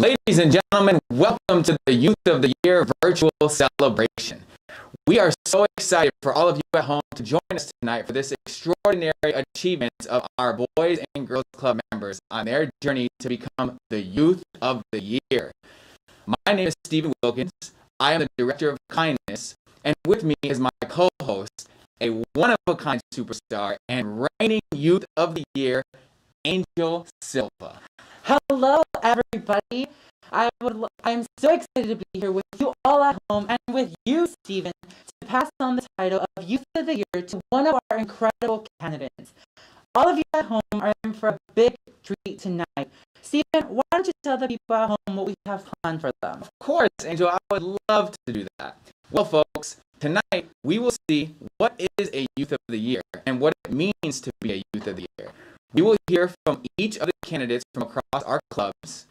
Ladies and gentlemen, welcome to the Youth of the Year virtual celebration. We are so excited for all of you at home to join us tonight for this extraordinary achievement of our Boys and Girls Club members on their journey to become the Youth of the Year. My name is Stephen Wilkins. I am the Director of Kindness, and with me is my co-host, a one-of-a-kind superstar and reigning Youth of the Year, Angel Silva. Hello, everybody. I'm so excited to be here with you all at home and with you, Stephen, to pass on the title of Youth of the Year to one of our incredible candidates. All of you at home are in for a big treat tonight. Stephen, why don't you tell the people at home what we have planned for them? Of course, Angel, I would love to do that. Well, folks, tonight we will see what is a Youth of the Year and what it means to be a Youth of the Year. We will hear from each of the candidates from across our clubs.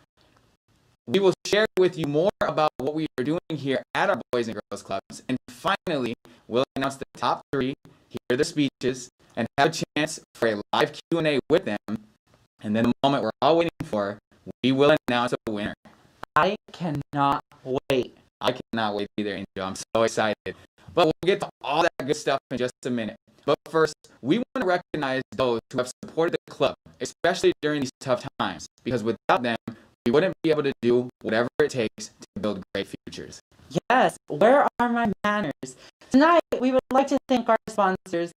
We will share with you more about what we are doing here at our Boys and Girls Clubs. And finally, we'll announce the top three, hear their speeches, and have a chance for a live Q&A with them. And then the moment we're all waiting for, we will announce a winner. I cannot wait. I cannot wait either, Angel. I'm so excited. But we'll get to all that good stuff in just a minute. But first, we want to recognize those who have supported the club, especially during these tough times, because without them, we wouldn't be able to do whatever it takes to build great futures. Yes, where are my manners? Tonight, we would like to thank our sponsors.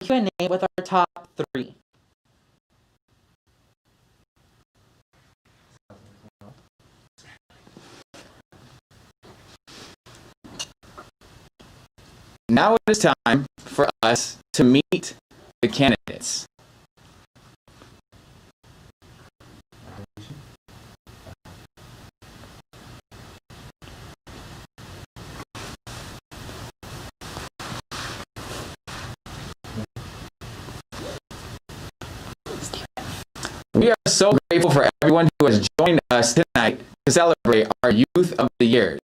Q&A with our top three. Now it is time for us to meet the candidates. We are so grateful for everyone who has joined us tonight to celebrate our Youth of the Years.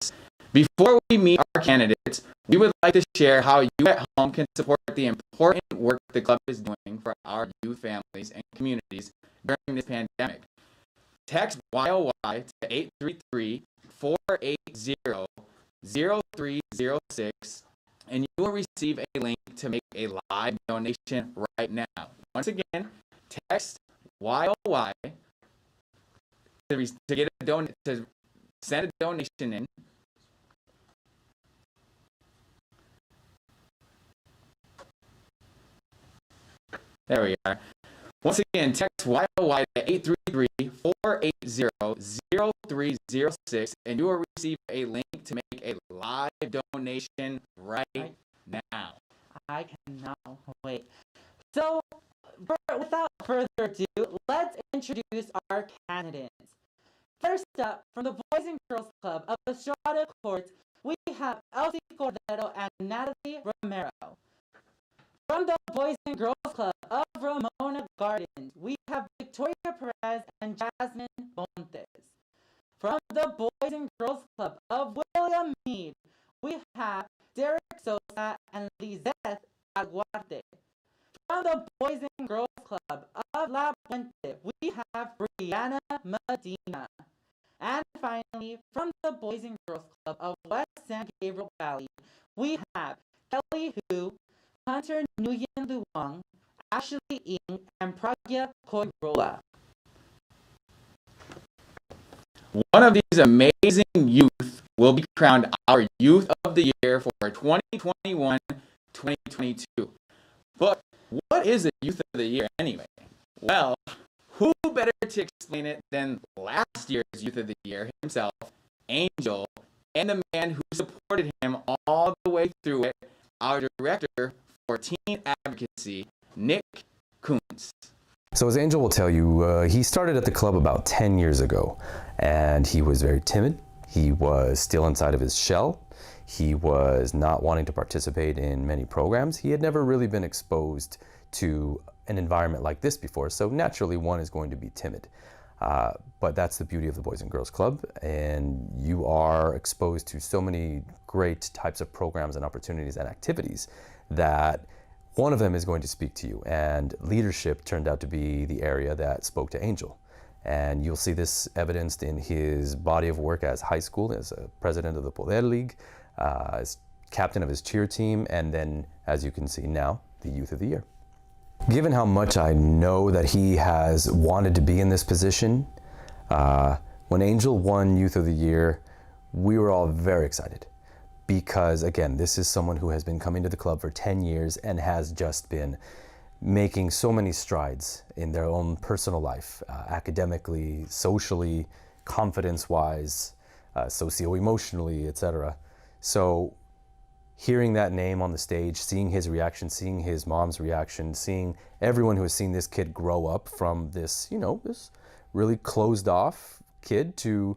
Before we meet our candidates, we would like to share how you at home can support the important work the club is doing for our youth families and communities during this pandemic. Text YOY to 833-480-0306 and you will receive a link to make a live donation right now. Once again, text YOY to send a donation in. There we are. Once again, text YOY to 833-480-0306 and you will receive a link to make a live donation right now. I cannot wait. So, without further ado, let's introduce our candidates. First up, from the Boys and Girls Club of Estrada Courts, we have Elsie Cordero and Natalie Romero. From the Boys and Girls Club of Ramona Gardens, we have Victoria Perez and Jasmine Bontes. From the Boys and Girls Club of William Meade, we have Derek Sosa and Lizeth Aguarte. From the Boys and Girls Club of La Puente, we have Brianna Medina. And finally, from the Boys and Girls Club of West San Gabriel Valley, we have Kelly Hu, Hunter Nguyen Luong, Ashley Ng, and Pragya Koirola. One of these amazing youth will be crowned our Youth of the Year for 2021 2022. But what is a Youth of the Year anyway? Well, who better to explain it than last year's Youth of the Year himself, Angel, and the man who supported him all the way through it, our director for teen advocacy, Nick Kuntz. So as Angel will tell you, he started at the club about 10 years ago, and he was very timid. He was still inside of his shell. He was not wanting to participate in many programs. He had never really been exposed to an environment like this before, so naturally one is going to be timid. But that's the beauty of the Boys and Girls Club, and you are exposed to so many great types of programs and opportunities and activities that one of them is going to speak to you, and leadership turned out to be the area that spoke to Angel. And you'll see this evidenced in his body of work as high school, as a president of the Poder League, as captain of his cheer team, and then, as you can see now, the Youth of the Year. Given how much I know that he has wanted to be in this position, when Angel won Youth of the Year, we were all very excited. Because again, this is someone who has been coming to the club for 10 years and has just been making so many strides in their own personal life, academically, socially, confidence-wise, socio-emotionally, etc. So hearing that name on the stage, seeing his reaction, seeing his mom's reaction, seeing everyone who has seen this kid grow up from this, this really closed off kid to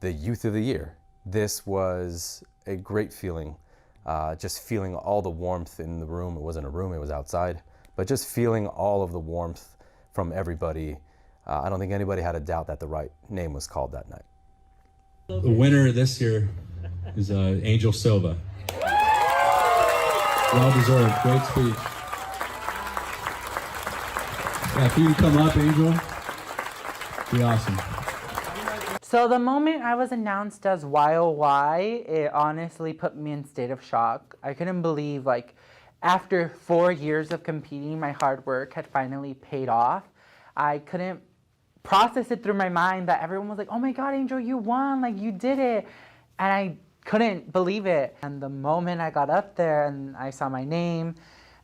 the Youth of the Year. This was a great feeling, just feeling all the warmth in the room. It wasn't a room, it was outside, but just feeling all of the warmth from everybody. I don't think anybody had a doubt that the right name was called that night. The winner this year is Angel Silva. Well deserved, great speech. Yeah, if you can come up, Angel, be awesome. So the moment I was announced as YOY, it honestly put me in state of shock. I couldn't believe, after 4 years of competing, my hard work had finally paid off. I couldn't process it through my mind that everyone was like, oh my God, Angel, you won, you did it. And I couldn't believe it. And the moment I got up there and I saw my name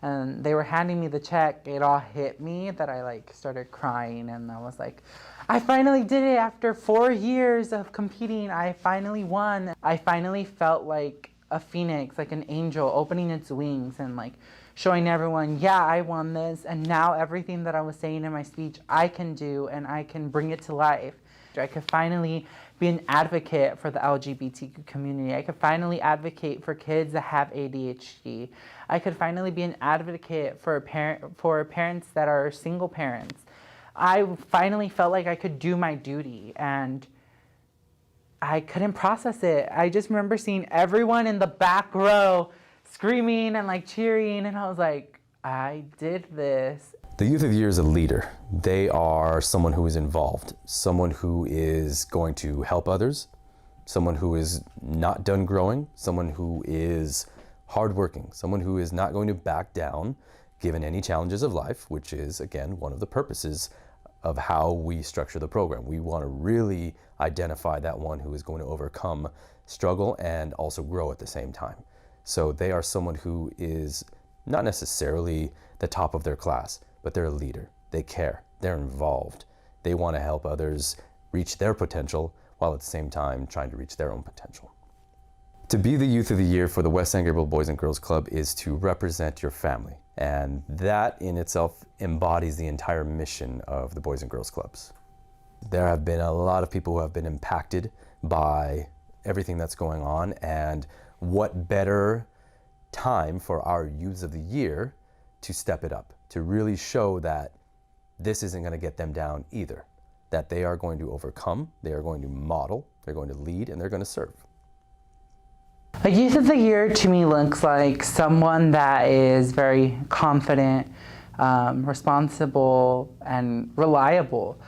and they were handing me the check, it all hit me that I started crying, and I was like, I finally did it after 4 years of competing. I finally won. I finally felt like a phoenix, like an angel opening its wings and showing everyone, yeah, I won this. And now everything that I was saying in my speech, I can do, and I can bring it to life. I could finally be an advocate for the LGBTQ community. I could finally advocate for kids that have ADHD. I could finally be an advocate for parents that are single parents. I finally felt like I could do my duty, and I couldn't process it. I just remember seeing everyone in the back row screaming and cheering, and I was like, I did this. The Youth of the Year is a leader. They are someone who is involved, someone who is going to help others, someone who is not done growing, someone who is hardworking, someone who is not going to back down given any challenges of life, which is, again, one of the purposes of how we structure the program. We want to really identify that one who is going to overcome struggle and also grow at the same time. So they are someone who is not necessarily the top of their class, but they're a leader. They care, they're involved. They want to help others reach their potential while at the same time trying to reach their own potential. To be the Youth of the Year for the West San Gabriel Boys and Girls Club is to represent your family. And that in itself embodies the entire mission of the Boys and Girls Clubs. There have been a lot of people who have been impacted by everything that's going on, and what better time for our Youths of the Year to step it up, to really show that this isn't going to get them down either, that they are going to overcome, they are going to model, they're going to lead, and they're going to serve. A Youth of the Year to me looks like someone that is very confident, responsible, and reliable.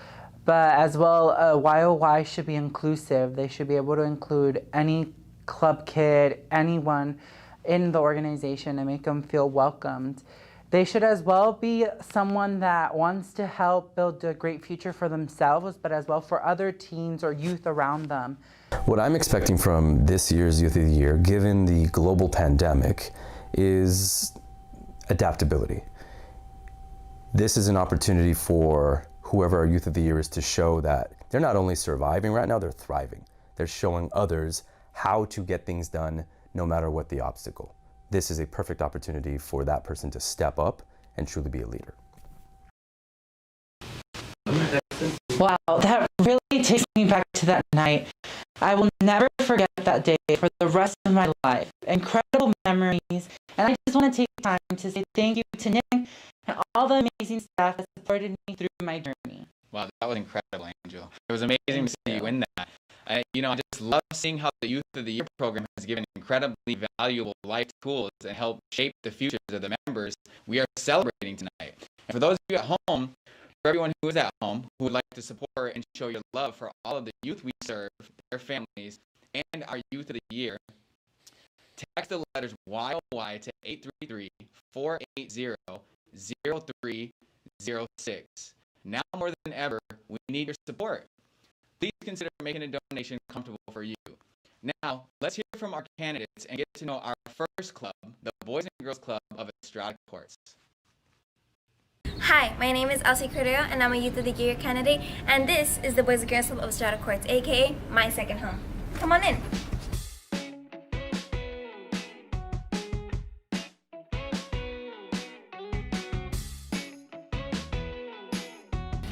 But as well, a YOY should be inclusive. They should be able to include any club kid, anyone in the organization, and make them feel welcomed. They should as well be someone that wants to help build a great future for themselves, but as well for other teens or youth around them. What I'm expecting from this year's Youth of the Year, given the global pandemic, is adaptability. This is an opportunity for whoever our Youth of the Year is to show that they're not only surviving right now, they're thriving. They're showing others how to get things done no matter what the obstacle. This is a perfect opportunity for that person to step up and truly be a leader. Wow, that really takes me back to that night. I will never forget that day for the rest of my life. Incredible memories, and I just want to take time to say thank you to Nick and all the amazing staff that supported me through my journey. Wow, that was incredible, Angel. It was amazing to see you win that. I just love seeing how the Youth of the Year program has given incredibly valuable life tools and helped shape the futures of the members we are celebrating tonight. And for those of you at home, for everyone who is at home who would like to support and show your love for all of the youth we serve, their families, and our Youth of the Year, text the letters YOY to 833-480-0306. Now more than ever, we need your support. Please consider making a donation comfortable for you. Now, let's hear from our candidates and get to know our first club, the Boys and Girls Club of Estrada Courts. Hi, my name is Elsie Cordero, and I'm a Youth of the Year candidate, and this is the Boys and Girls Club of Estrada Courts, aka my second home. Come on in.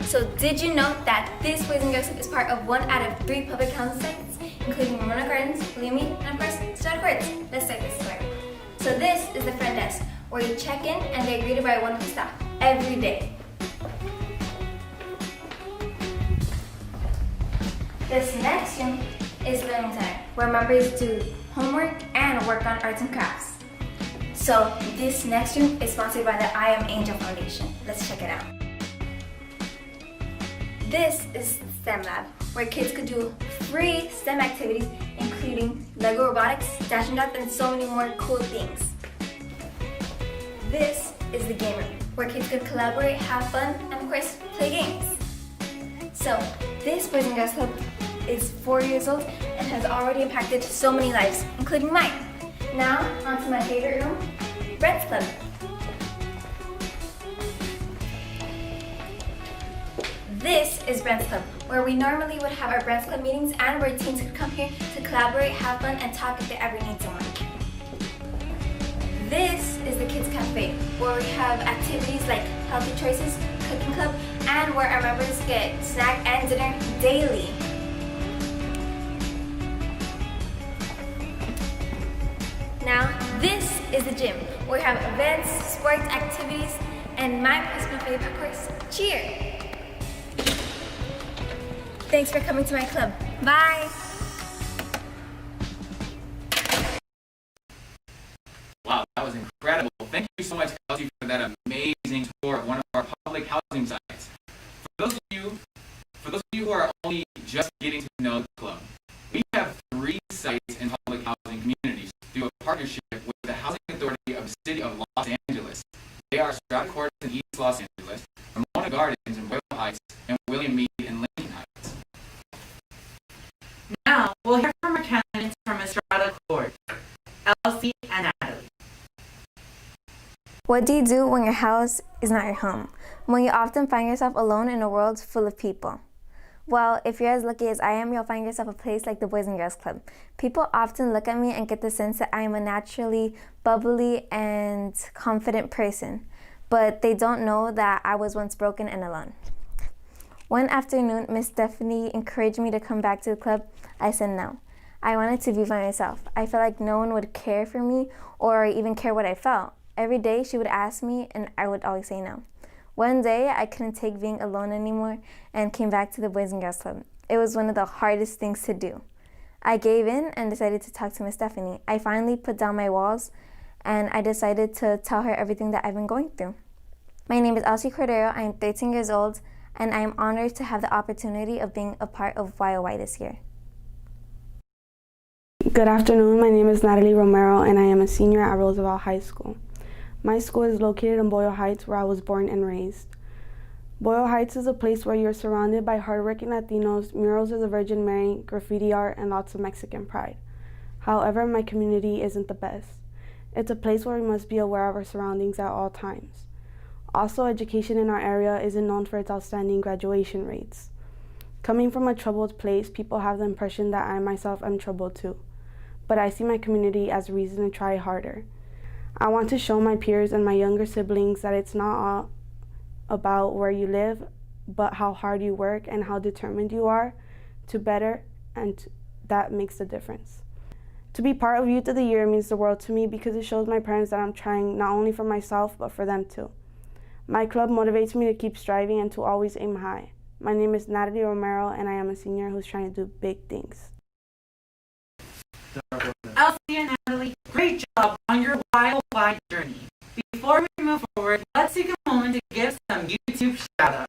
So did you know that this Boys and Girls Club is part of 1 out of 3 public housing sites, including Ramona Gardens, William Mead, and of course, Estrada Courts? Let's start this story. So this is the front desk, where you check in and they're greeted by one of the staff every day. This next room is Learning Center, where members do homework and work on arts and crafts. So this next room is sponsored by the I Am Angel Foundation. Let's check it out. This is STEM Lab, where kids could do free STEM activities, including Lego robotics, dash and dots, and so many more cool things. This is the game room, where kids could collaborate, have fun, and of course, play games. So, this Boys and Girls Club is 4 years old and has already impacted so many lives, including mine. Now, on to my favorite room, Brent's Club. This is Brent's Club, where we normally would have our Brent's Club meetings and where teens could come here to collaborate, have fun, and talk if they ever need someone. This is the Kids Cafe, where we have activities like Healthy Choices, Cooking Club, and where our members get snack and dinner daily. Now, this is the gym, where we have events, sports, activities, and my personal favorite, of course, cheer. Thanks for coming to my club. Bye! Wow, that was incredible. Thank you so much, Kelsey, for that amazing tour of one of our public housing sites. For those of you who are only just getting to know the club, we have 3 sites in public housing communities through a partnership with the Housing Authority of the City of Los Angeles. They are Estrada Courts in East Los Angeles, Ramona Gardens in Boyle Heights, and William Mead in Lincoln Heights. Now, we'll hear from our candidates from Estrada Courts, Elsie and Natalie. What do you do when your house is not your home? When you often find yourself alone in a world full of people? Well, if you're as lucky as I am, you'll find yourself a place like the Boys and Girls Club. People often look at me and get the sense that I am a naturally bubbly and confident person, but they don't know that I was once broken and alone. One afternoon, Miss Stephanie encouraged me to come back to the club. I said no. I wanted to be by myself. I felt like no one would care for me or even care what I felt. Every day she would ask me and I would always say no. One day I couldn't take being alone anymore and came back to the Boys and Girls Club. It was one of the hardest things to do. I gave in and decided to talk to Miss Stephanie. I finally put down my walls and I decided to tell her everything that I've been going through. My name is Elsie Cordero. I am 13 years old and I am honored to have the opportunity of being a part of YOY this year. Good afternoon, my name is Natalie Romero and I am a senior at Roosevelt High School. My school is located in Boyle Heights, where I was born and raised. Boyle Heights is a place where you're surrounded by hardworking Latinos, murals of the Virgin Mary, graffiti art, and lots of Mexican pride. However, my community isn't the best. It's a place where we must be aware of our surroundings at all times. Also, education in our area isn't known for its outstanding graduation rates. Coming from a troubled place, people have the impression that I myself am troubled too. But I see my community as a reason to try harder. I want to show my peers and my younger siblings that it's not all about where you live, but how hard you work and how determined you are to better, and that makes the difference. To be part of Youth of the Year means the world to me because it shows my parents that I'm trying not only for myself, but for them too. My club motivates me to keep striving and to always aim high. My name is Natalie Romero, and I am a senior who's trying to do big things. Elsie and Natalie, great job on your wide journey. Before we move forward, let's take a moment to give some YouTube shout-outs.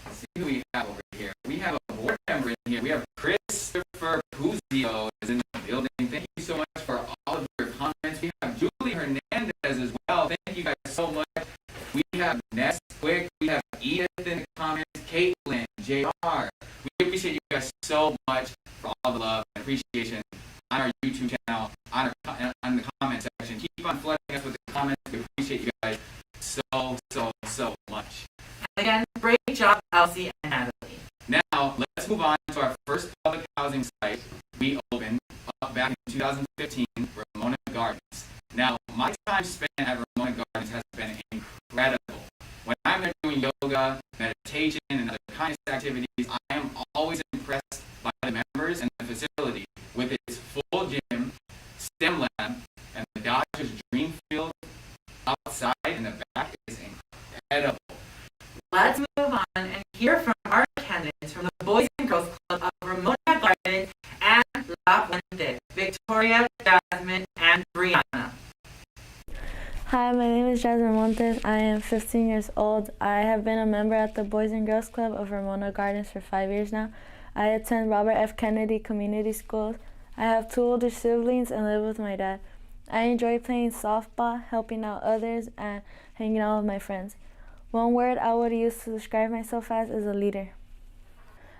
Let's see who we have over here. We have a board member in here. We have Christopher Puzio is in the building. Thank you so much for all of your comments. We have Julie Hernandez as well. Thank you guys so much. We have Ness Quick. We have Edith in the comments. Caitlin, JR. We appreciate you guys so much for all the love and appreciation on our YouTube channel, on the comment section. Keep on flooding us with the comments. We appreciate you guys so much. And again, great job, Elsie and Natalie. Now, let's move on to our first public housing site we opened up back in 2015, Ramona Gardens. Now, my time spent at Ramona Gardens has been incredible. When I'm there doing yoga, meditation, and other kinds of activities, I am always impressed by the members and the facility with its full gym, STEM lab, and the Dodgers Dream Field outside in the back is incredible. Let's move on and hear from our candidates from the Boys and Girls Club of Ramona Gardens and La Puente, Victoria, Jasmine, and Brianna. Hi, my name is Jasmine Montes. I am 15 years old. I have been a member at the Boys and Girls Club of Ramona Gardens for 5 years now. I attend Robert F. Kennedy Community Schools. I have 2 older siblings and live with my dad. I enjoy playing softball, helping out others, and hanging out with my friends. One word I would use to describe myself as is a leader.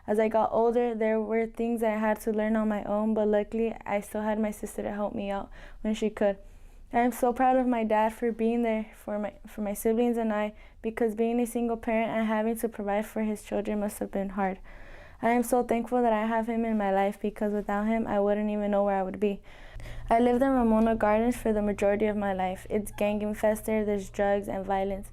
As I got older, there were things I had to learn on my own, but luckily I still had my sister to help me out when she could. I am so proud of my dad for being there for my siblings and I, because being a single parent and having to provide for his children must have been hard. I am so thankful that I have him in my life, because without him I wouldn't even know where I would be. I lived in Ramona Gardens for the majority of my life. It's gang infested, there's drugs and violence.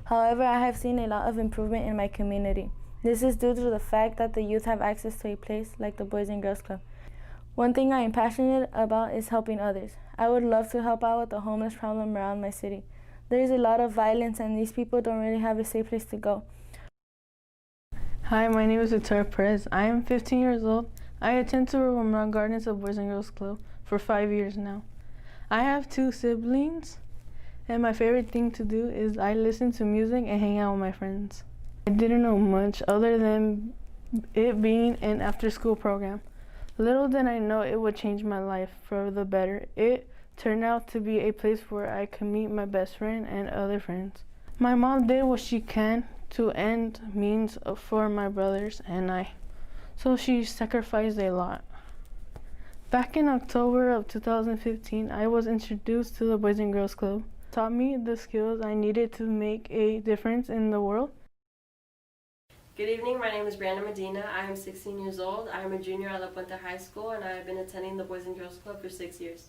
However, I have seen a lot of improvement in my community. This is due to the fact that the youth have access to a place like the Boys and Girls Club. One thing I am passionate about is helping others. I would love to help out with the homeless problem around my city. There is a lot of violence and these people don't really have a safe place to go. Hi, my name is Victoria Perez. I am 15 years old. I attend to Ramona Gardens of Boys and Girls Club for 5 years now. I have 2 siblings, and my favorite thing to do is I listen to music and hang out with my friends. I didn't know much other than it being an after-school program. Little did I know it would change my life for the better. It turned out to be a place where I could meet my best friend and other friends. My mom did what she can to end means for my brothers and I, so she sacrificed a lot. Back in October of 2015, I was introduced to the Boys and Girls Club. It taught me the skills I needed to make a difference in the world. Good evening, my name is Brianna Medina. I am 16 years old. I am a junior at La Puente High School, and I have been attending the Boys and Girls Club for 6 years.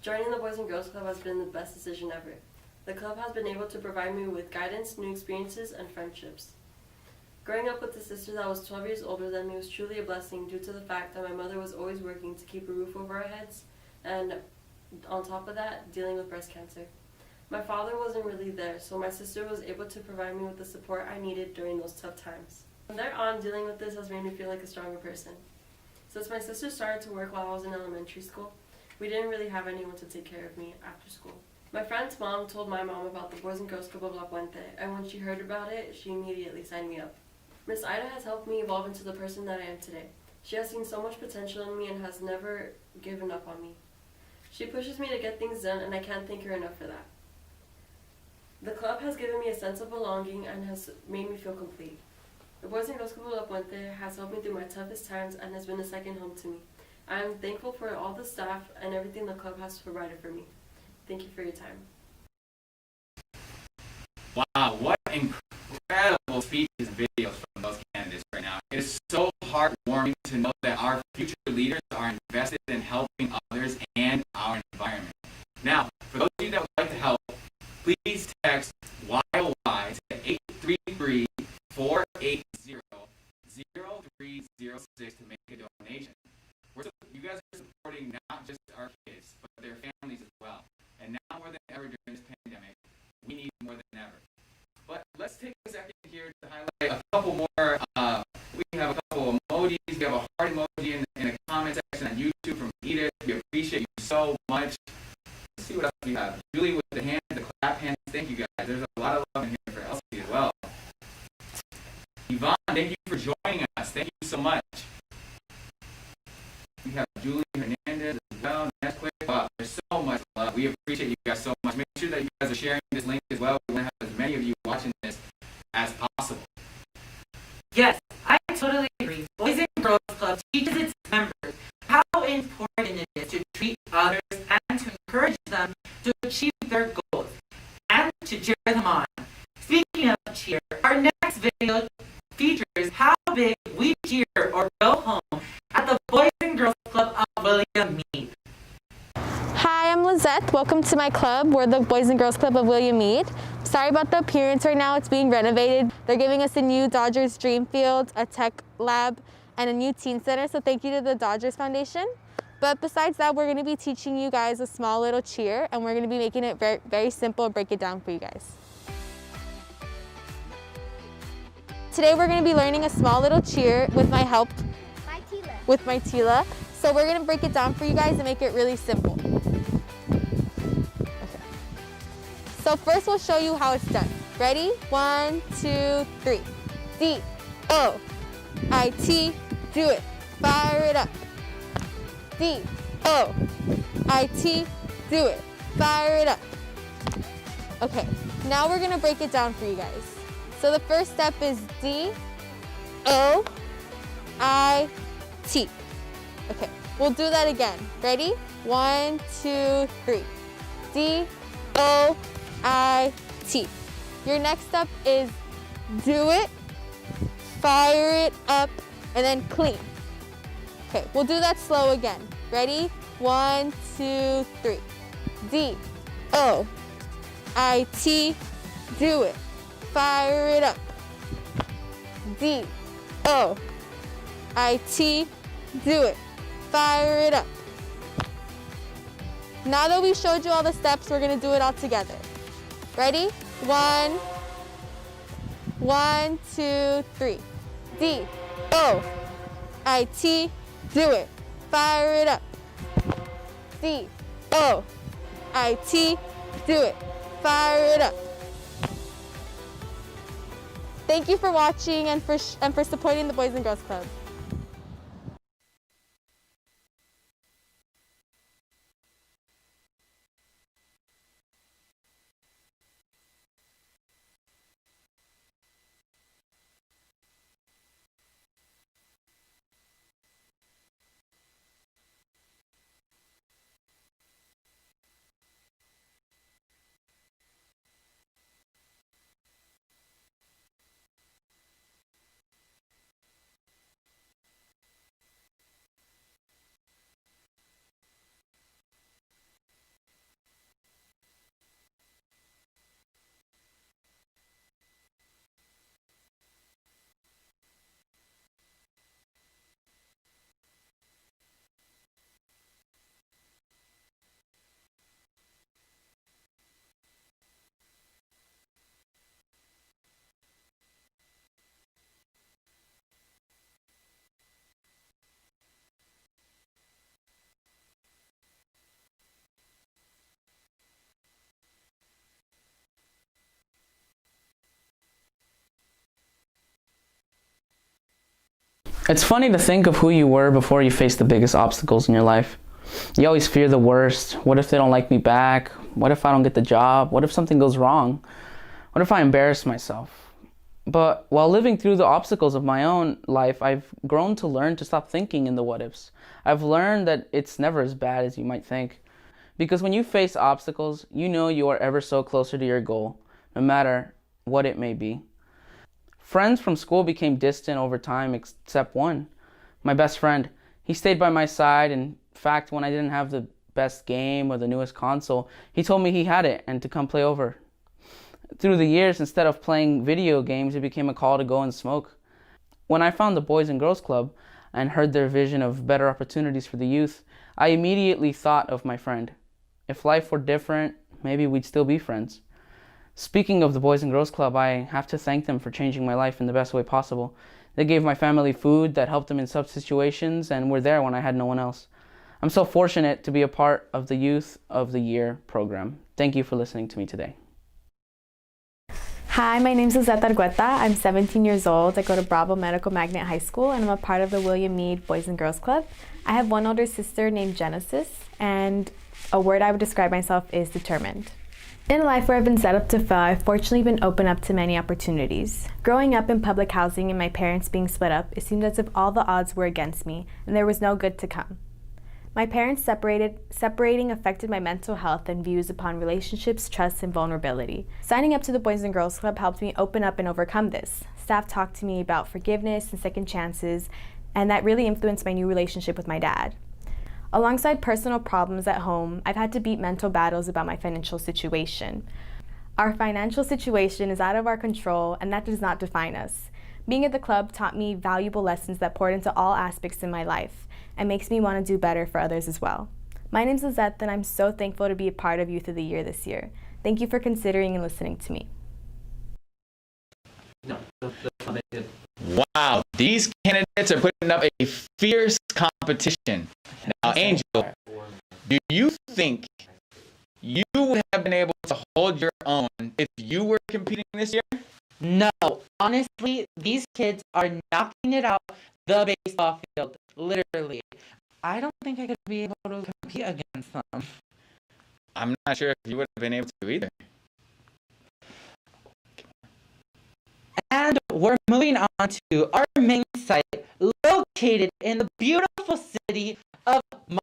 Joining the Boys and Girls Club has been the best decision ever. The club has been able to provide me with guidance, new experiences, and friendships. Growing up with a sister that was 12 years older than me was truly a blessing due to the fact that my mother was always working to keep a roof over our heads, and on top of that, dealing with breast cancer. My father wasn't really there, so my sister was able to provide me with the support I needed during those tough times. From there on, dealing with this has made me feel like a stronger person. Since my sister started to work while I was in elementary school, we didn't really have anyone to take care of me after school. My friend's mom told my mom about the Boys and Girls Club of La Puente, and when she heard about it, she immediately signed me up. Miss Ida has helped me evolve into the person that I am today. She has seen so much potential in me and has never given up on me. She pushes me to get things done, and I can't thank her enough for that. The club has given me a sense of belonging and has made me feel complete. The Boys and Girls Club of La Puente has helped me through my toughest times and has been a second home to me. I am thankful for all the staff and everything the club has provided for me. Thank you for your time. Wow, what incredible speeches and videos from those candidates right now. It is so heartwarming to know that our future leaders are invested in helping others and our environment. Now, for those of you that would like to help, please text YOY to 833-480-0306 to make a donation. You guys are supporting not just our kids, but their families as well. And now more than ever during this pandemic, we need more than ever. But let's take a second here to highlight a couple more. We have a couple emojis. We have a heart emoji in the comment section on YouTube from Edith. We appreciate you so much. Let's see what else we have. Julie with the hand, the clap hands. Thank you guys. There's a lot of love in here for Elsie as well. Yvonne, thank you for joining us. Thank you so much. We have Julie Hernandez as well. That's quick. Wow, there's so much love. We appreciate you guys so much. Make sure that you guys are sharing this link as well. We want to have as many of you watching this as possible. Yes, I totally agree. Boys and Girls Club teaches its members how important it is to treat others and to encourage them to achieve their goals and to cheer them on. Speaking of cheer, our next video features how big we cheer or go home at the Boys and Girls Club of William Mead. Hi, I'm Lizette. Welcome to my club. We're the Boys and Girls Club of William Mead. Sorry about the appearance right now. It's being renovated. They're giving us a new Dodgers Dream Field, a tech lab, and a new teen center. So thank you to the Dodgers Foundation. But besides that, we're going to be teaching you guys a small little cheer, and we're going to be making it very, very simple and break it down for you guys. Today we're going to be learning a small little cheer with my help, with my Tila. So we're going to break it down for you guys and make it really simple. Okay. So first we'll show you how it's done. Ready? 1, 2, 3. D-O-I-T, do it. Fire it up. D-O-I-T, do it. Fire it up. Okay, now we're going to break it down for you guys. So the first step is D-O-I-T. Okay, we'll do that again. Ready? 1, 2, 3. D-O-I-T. Your next step is do it, fire it up, and then clean. Okay, we'll do that slow again. Ready? 1, 2, 3. D-O-I-T. Do it. Fire it up. D-O-I-T. Do it. Fire it up. Now that we showed you all the steps, we're going to do it all together. Ready? 1, 2, 3. D-O-I-T. Do it. Fire it up. D-O-I-T. Do it. Fire it up. Thank you for watching and for supporting the Boys and Girls Club. It's funny to think of who you were before you faced the biggest obstacles in your life. You always fear the worst. What if they don't like me back? What if I don't get the job? What if something goes wrong? What if I embarrass myself? But while living through the obstacles of my own life, I've grown to learn to stop thinking in the what ifs. I've learned that it's never as bad as you might think. Because when you face obstacles, you know you are ever so closer to your goal, no matter what it may be. Friends from school became distant over time, except one, my best friend. He stayed by my side. In fact, when I didn't have the best game or the newest console, he told me he had it and to come play over. Through the years, instead of playing video games, it became a call to go and smoke. When I found the Boys and Girls Club and heard their vision of better opportunities for the youth, I immediately thought of my friend. If life were different, maybe we'd still be friends. Speaking of the Boys and Girls Club, I have to thank them for changing my life in the best way possible. They gave my family food that helped them in tough situations and were there when I had no one else. I'm so fortunate to be a part of the Youth of the Year program. Thank you for listening to me today. Hi, my name is Lizette Argueta. I'm 17 years old. I go to Bravo Medical Magnet High School and I'm a part of the William Meade Boys and Girls Club. I have one older sister named Genesis, and a word I would describe myself is determined. In a life where I've been set up to fail, I've fortunately been open up to many opportunities. Growing up in public housing and my parents being split up, it seemed as if all the odds were against me and there was no good to come. My parents separating affected my mental health and views upon relationships, trust, and vulnerability. Signing up to the Boys and Girls Club helped me open up and overcome this. Staff talked to me about forgiveness and second chances, and that really influenced my new relationship with my dad. Alongside personal problems at home, I've had to beat mental battles about my financial situation. Our financial situation is out of our control, and that does not define us. Being at the club taught me valuable lessons that poured into all aspects in my life and makes me want to do better for others as well. My name's Lizette, and I'm so thankful to be a part of Youth of the Year this year. Thank you for considering and listening to me. Wow, these candidates are putting up a fierce competition. Now, Angel, do you think you would have been able to hold your own if you were competing this year? No, honestly, these kids are knocking it out the baseball field, literally. I don't think I could be able to compete against them. I'm not sure if you would have been able to either. And we're moving on to our main site, located in the beautiful city of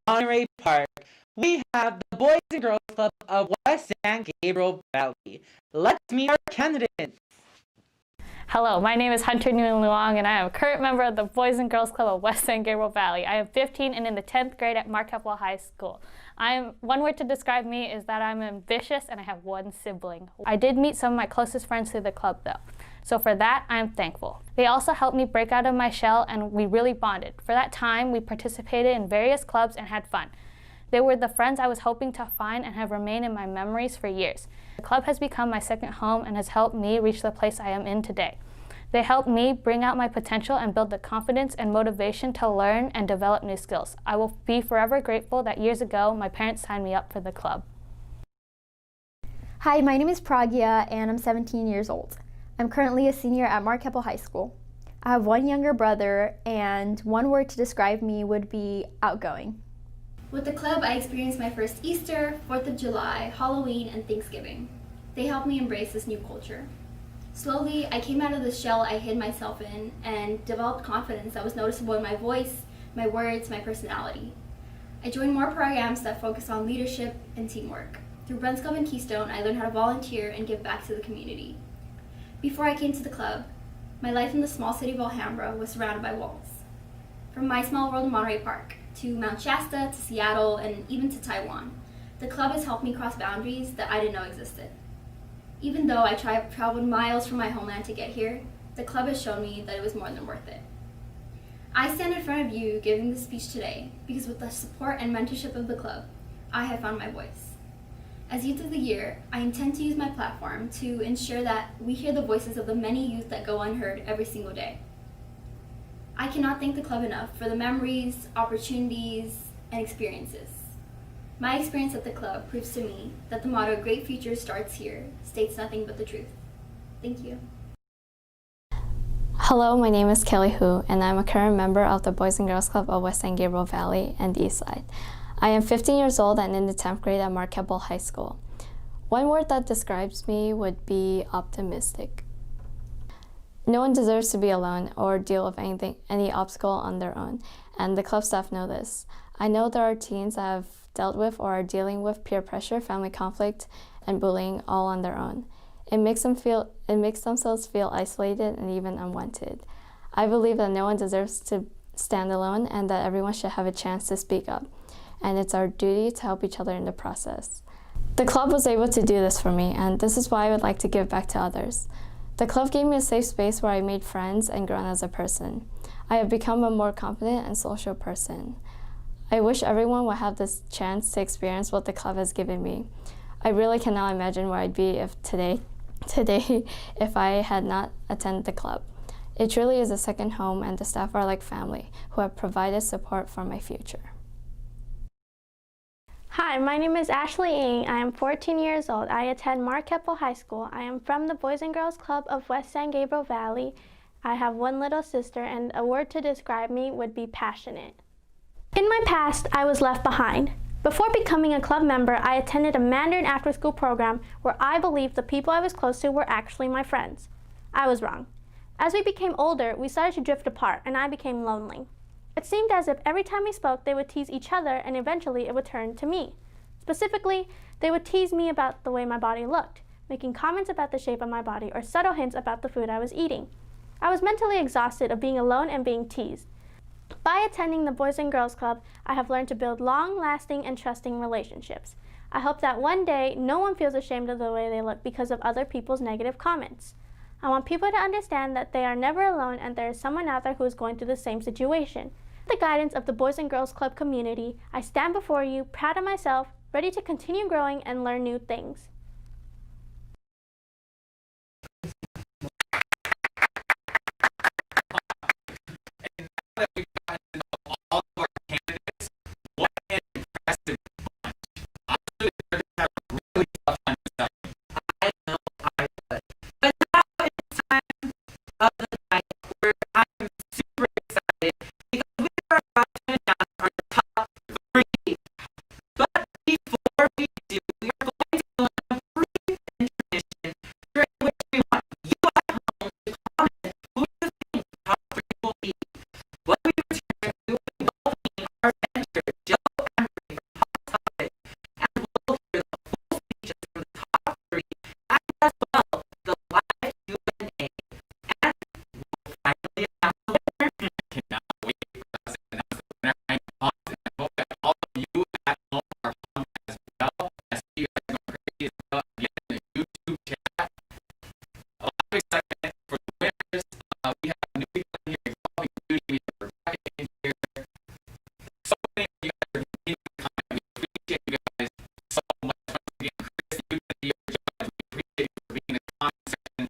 Monterey Park. We have the Boys and Girls Club of West San Gabriel Valley. Let's meet our candidates. Hello, my name is Hunter Nguyen Luong, and I am a current member of the Boys and Girls Club of West San Gabriel Valley. I am 15 and in the 10th grade at Marquette High School. One word to describe me is that I'm ambitious and I have one sibling. I did meet some of my closest friends through the club though, so for that I am thankful. They also helped me break out of my shell and we really bonded. For that time, we participated in various clubs and had fun. They were the friends I was hoping to find and have remained in my memories for years. The club has become my second home and has helped me reach the place I am in today. They helped me bring out my potential and build the confidence and motivation to learn and develop new skills. I will be forever grateful that years ago my parents signed me up for the club. Hi, my name is Pragya and I'm 17 years old. I'm currently a senior at Marquette High School. I have one younger brother, and one word to describe me would be outgoing. With the club, I experienced my first Easter, 4th of July, Halloween, and Thanksgiving. They helped me embrace this new culture. Slowly, I came out of the shell I hid myself in and developed confidence that was noticeable in my voice, my words, my personality. I joined more programs that focus on leadership and teamwork. Through Friends Club and Keystone, I learned how to volunteer and give back to the community. Before I came to the club, my life in the small city of Alhambra was surrounded by walls. From my small world in Monterey Park, to Mount Shasta, to Seattle, and even to Taiwan, the club has helped me cross boundaries that I didn't know existed. Even though I traveled miles from my homeland to get here, the club has shown me that it was more than worth it. I stand in front of you giving this speech today because with the support and mentorship of the club, I have found my voice. As Youth of the Year, I intend to use my platform to ensure that we hear the voices of the many youth that go unheard every single day. I cannot thank the club enough for the memories, opportunities, and experiences. My experience at the club proves to me that the motto, "Great future starts here," states nothing but the truth. Thank you. Hello, my name is Kelly Hu, and I'm a current member of the Boys and Girls Club of West San Gabriel Valley and the East Side. I am 15 years old and in the 10th grade at Marquette High School. One word that describes me would be optimistic. No one deserves to be alone or deal with any obstacle on their own, and the club staff know this. I know there are teens that have dealt with or are dealing with peer pressure, family conflict, and bullying all on their own. It makes themselves feel isolated and even unwanted. I believe that no one deserves to stand alone and that everyone should have a chance to speak up. And it's our duty to help each other in the process. The club was able to do this for me, and this is why I would like to give back to others. The club gave me a safe space where I made friends and grown as a person. I have become a more confident and social person. I wish everyone would have this chance to experience what the club has given me. I really cannot imagine where I'd be if today if I had not attended the club. It truly is a second home, and the staff are like family who have provided support for my future. Hi, my name is Ashley Ng. I am 14 years old. I attend Mark Keppel High School. I am from the Boys and Girls Club of West San Gabriel Valley. I have one little sister, and a word to describe me would be passionate. In my past, I was left behind. Before becoming a club member, I attended a Mandarin after-school program where I believed the people I was close to were actually my friends. I was wrong. As we became older, we started to drift apart, and I became lonely. It seemed as if every time we spoke, they would tease each other, and eventually it would turn to me. Specifically, they would tease me about the way my body looked, making comments about the shape of my body or subtle hints about the food I was eating. I was mentally exhausted of being alone and being teased. By attending the Boys and Girls Club, I have learned to build long-lasting and trusting relationships. I hope that one day, no one feels ashamed of the way they look because of other people's negative comments. I want people to understand that they are never alone and there is someone out there who is going through the same situation. With the guidance of the Boys and Girls Club community, I stand before you, proud of myself, ready to continue growing and learn new things. All of our candidates, what an impressive bunch. Honestly, they're gonna have a really tough time deciding. I know I would. But now it's time of the night where I'm super excited because we are about to announce our top 3. But before we do, we are going to go on a brief intermission during which we want you at home to comment who you think the top 3 will be. When we return, we will be welcoming our mentor, Joe Emery, from Hot Topic, and we'll hear the full speeches from the top 3, and as well the live Q&A, and we'll finally announce the winner. I cannot wait for us to announce the winner. I'm pumped, and I hope that all of you at home are pumped as well. I see you guys going crazy as well again in the YouTube chat. A lot of excitement for the winners. We have new people here involving beauty. We have Rebecca in here. So many of you guys are leaving a comment. We appreciate you guys so much. Once again, Chris, you can see your judge. We appreciate you for being in the comment section.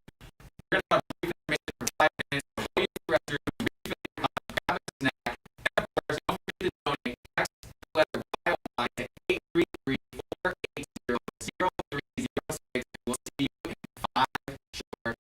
We're going to have a brief intermission for 5 minutes. Before you go to the restroom, refill your cup, grab a snack, and of course, don't forget to donate. Text the letter YOY to 833-480-0306. We'll see you in 5 short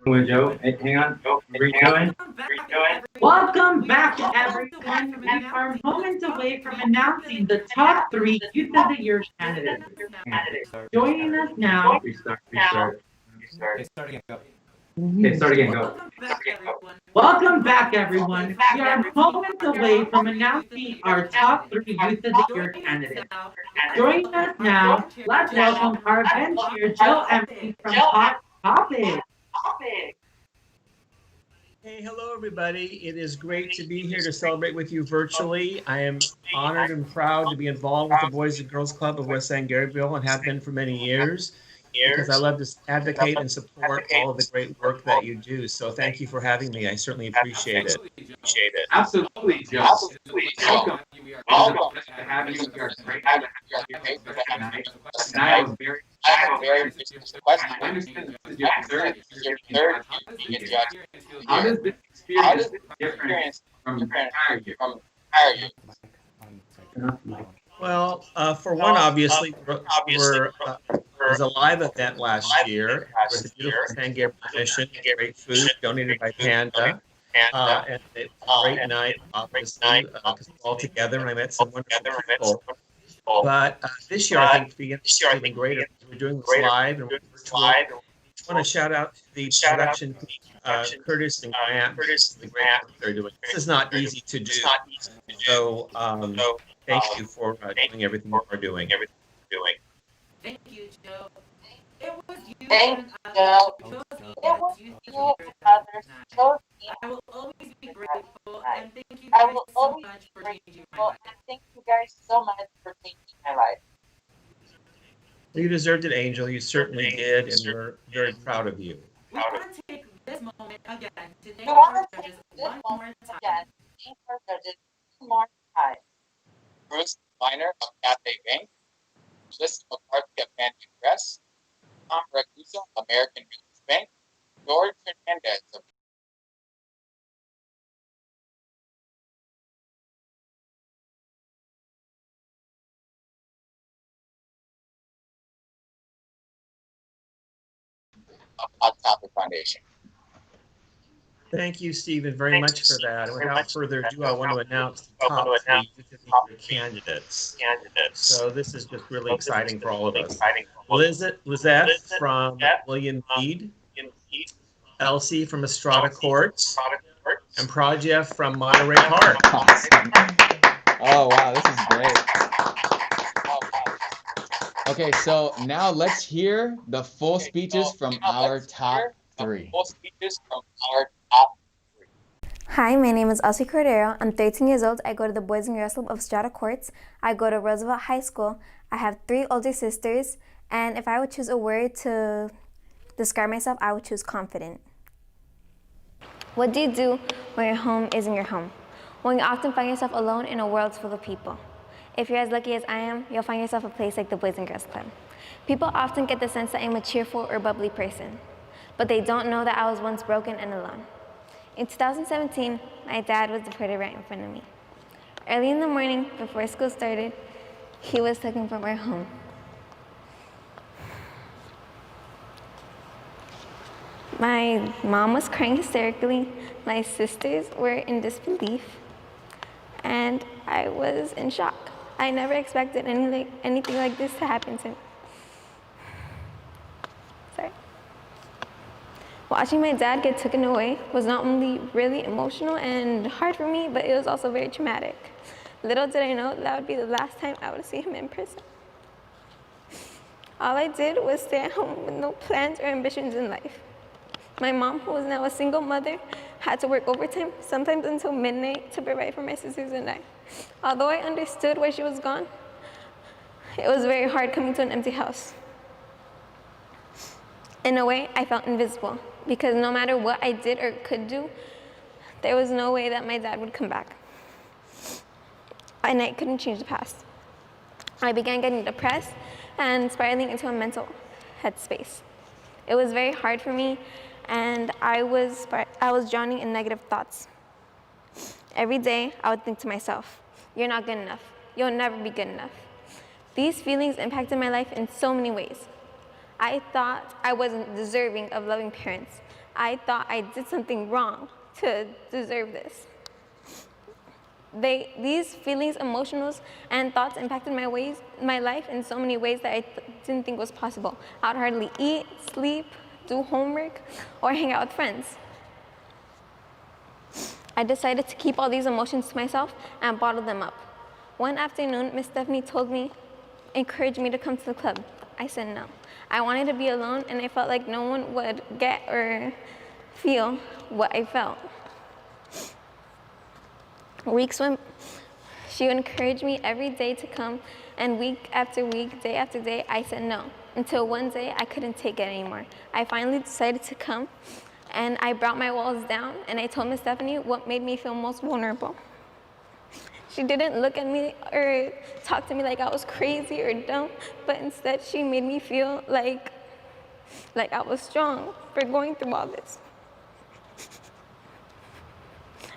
With Joe. Hey, hang on. Joe, what are you doing? Welcome back, everyone. We are moments away from announcing the top 3 Youth of the Year candidates. Joining us now. Restart. Okay, start again, go. Okay, start again, go. Welcome back, everyone. We are moments away from announcing our top 3 Youth of the Year candidates. Joining us now, let's welcome our bench chair, Jill Empty from Hot Topic. Hey, hello everybody. It is great to be here to celebrate with you virtually. I am honored and proud to be involved with the Boys and Girls Club of West San Garyville and have been for many years. because I love to advocate and support all of the great work that you do. So thank you for having me. I certainly appreciate it. Absolutely, Joe. Welcome. We are glad to have you. We are grateful to have you tonight. And I have a very specific question. I understand this is your third year in Dodge. How does this experience different from your prior year? Well, for one, obviously, there was a live event last year with the beautiful San Gabriel mission, great food donated by Panda. And it's a great night, obviously, because we're all together and I met some wonderful people. But this year, I think it's even greater because we're doing this live and we're virtual. I want to shout out to the production team, Curtis and Grant, for the great work they're doing. This is not easy to do. So thank you for doing everything you are doing. Thank you, Joe. It was you Thank and you. others It was you and others chose me. I will always be grateful and thank you I guys will so always much be for changing my grateful life. and thank you guys so much for changing my life. You deserved it, Angel. You certainly did, and we're very proud of you. We want to take this moment again to thank We want our to take judges this one more moment time. again to thank our judges one more time. Bruce Miner of Cafe Bank, Melissa McCarthy of Mansion Press, Tom Ragusa, American Business Bank, George Hernandez of Hot Topic Foundation. Thank you, Stephen, very much for that. And without further ado, I want to announce the top 3 Youth of the Year candidates. So this is just really exciting for all of us. Lizette from William Mead, Elsie from Estrada Courts, and Prajeff from Monterey Park. Oh, wow, this is great. Okay, so now let's hear the full speeches from our top 3. Hi, my name is Elsie Cordero. I'm 13 years old. I go to the Boys and Girls Club of Strata Courts. I go to Roosevelt High School. I have 3 older sisters. And if I would choose a word to describe myself, I would choose confident. What do you do when your home isn't your home? When you often find yourself alone in a world full of people. If you're as lucky as I am, you'll find yourself a place like the Boys and Girls Club. People often get the sense that I'm a cheerful or bubbly person, but they don't know that I was once broken and alone. In 2017, my dad was deported right in front of me. Early in the morning, before school started, he was looking for my home. My mom was crying hysterically, my sisters were in disbelief, and I was in shock. I never expected anything like this to happen to me. Sorry. Watching my dad get taken away was not only really emotional and hard for me, but it was also very traumatic. Little did I know that would be the last time I would see him in person. All I did was stay at home with no plans or ambitions in life. My mom, who was now a single mother, had to work overtime, sometimes until midnight, to provide for my sisters and I. Although I understood why she was gone, it was very hard coming to an empty house. In a way, I felt invisible, because no matter what I did or could do, there was no way that my dad would come back. And I couldn't change the past. I began getting depressed and spiraling into a mental headspace. It was very hard for me, and I was drowning in negative thoughts. Every day, I would think to myself, you're not good enough. You'll never be good enough. These feelings impacted my life in so many ways. I thought I wasn't deserving of loving parents. I thought I did something wrong to deserve this. These feelings, emotions, and thoughts impacted my life in so many ways that I didn't think was possible. I would hardly eat, sleep, do homework, or hang out with friends. I decided to keep all these emotions to myself and bottle them up. One afternoon, Miss Stephanie encouraged me to come to the club. I said no. I wanted to be alone, and I felt like no one would get or feel what I felt. Weeks went, she would encourage me every day to come, and week after week, day after day, I said no. until one day I couldn't take it anymore. I finally decided to come, and I brought my walls down, and I told Miss Stephanie what made me feel most vulnerable. She didn't look at me or talk to me like I was crazy or dumb, but instead she made me feel like I was strong for going through all this.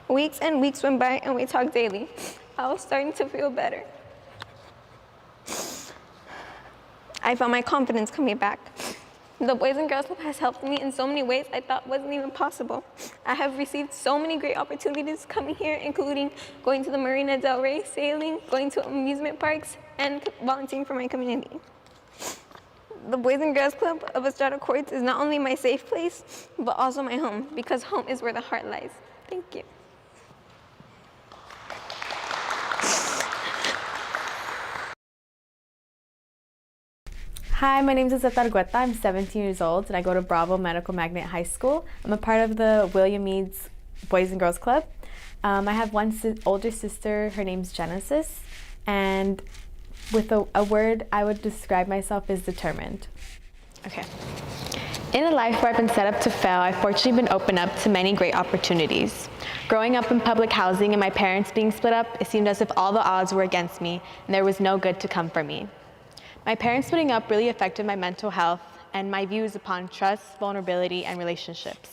Weeks and weeks went by and we talked daily. I was starting to feel better. I felt my confidence coming back. The Boys and Girls Club has helped me in so many ways I thought wasn't even possible. I have received so many great opportunities coming here, including going to the Marina del Rey, sailing, going to amusement parks, and volunteering for my community. The Boys and Girls Club of Estrada Courts is not only my safe place, but also my home, because home is where the heart lies. Thank you. Hi, my name is Lizette Argueta. I'm 17 years old and I go to Bravo Medical Magnet High School. I'm a part of the William Meads Boys and Girls Club. I have one older sister, her name's Genesis, and with a word I would describe myself as determined. Okay. In a life where I've been set up to fail, I've fortunately been opened up to many great opportunities. Growing up in public housing and my parents being split up, it seemed as if all the odds were against me and there was no good to come for me. My parents splitting up really affected my mental health and my views upon trust, vulnerability, and relationships.